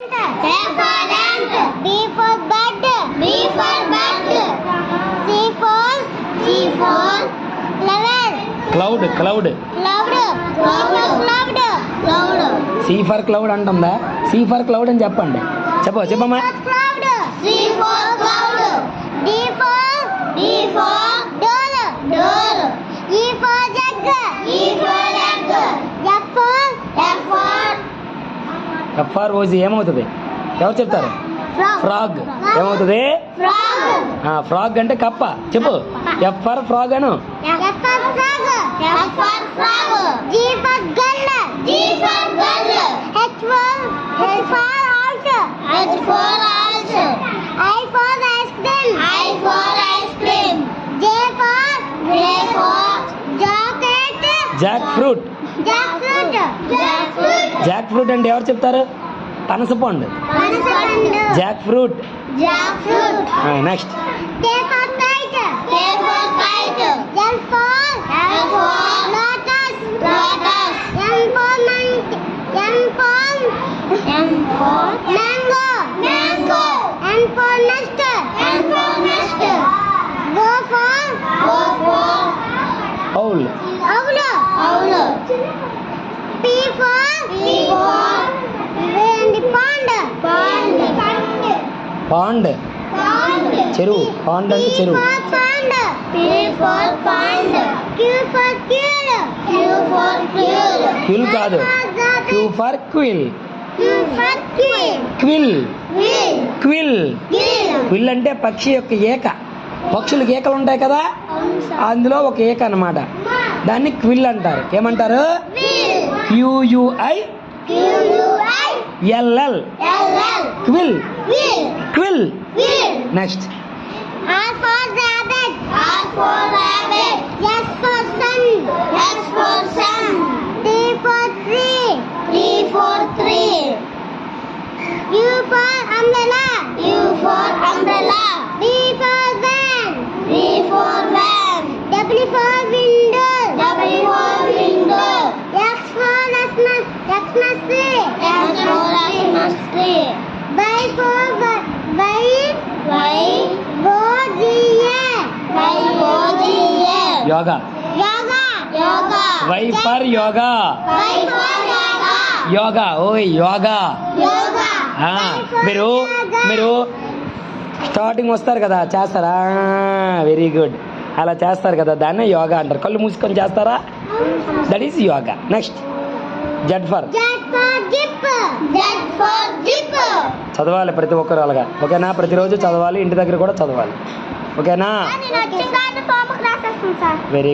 A for ant. B for bed. B for bed. C for level. Cloud cloud Cloud. C for cloud. Cloud. C for cloud అంటుందా? C for cloud అని చెప్పండి. చెప్పమ్మా. Cloud. C for cloud. D for door. E for jug. F for FROG ఏమవుతుంది? ఎవరు చెప్తారు? Frog ఏమవుతుంది? Frog అంటే కప్ప. చెప్పు. F for frog Anu. F for frog. G for gun. H for horse. I for ice cream. J for jacket. Jack fruit. Jack fruit అంటే ఎవరు చెప్తారు? పనసపండు. Jack fruit. Next. K for kite. L for lotus. M for mango. N for nest. Go for howl. owl. P for pond. చెరువు. Pond అంటే చెరువు. P for pond. Q for క్విల్ కాదు. Q for క్విల్. క్విల్. క్విల్ అంటే పక్షి యొక్క ఏక. పక్షులకు ఏకలు ఉంటాయి కదా, అందులో ఒక ఏక అన్నమాట. దాన్ని క్విల్ అంటారు. ఏమంటారు? QUILL. క్విల్. Next. R for rabbit. S for sun. T for tree. U for umbrella. V for van. W for window. X for Xmas tree. Y for yoga. Y for yoga. Yoga. ఓయ్ yoga. మీరు starting వస్తారు కదా, చేస్తారా? Very good. అలా చేస్తారు కదా, దాన్నే yoga అంటారు. కళ్ళు మూసుకొని చేస్తారా? That is yoga. Next. Z for చదవాలి ప్రతి ఒక్కరు అలాగా. ఓకేనా? ప్రతిరోజు చదవాలి, ఇంటి దగ్గర కూడా చదవాలి. ఓకేనా? వెరీ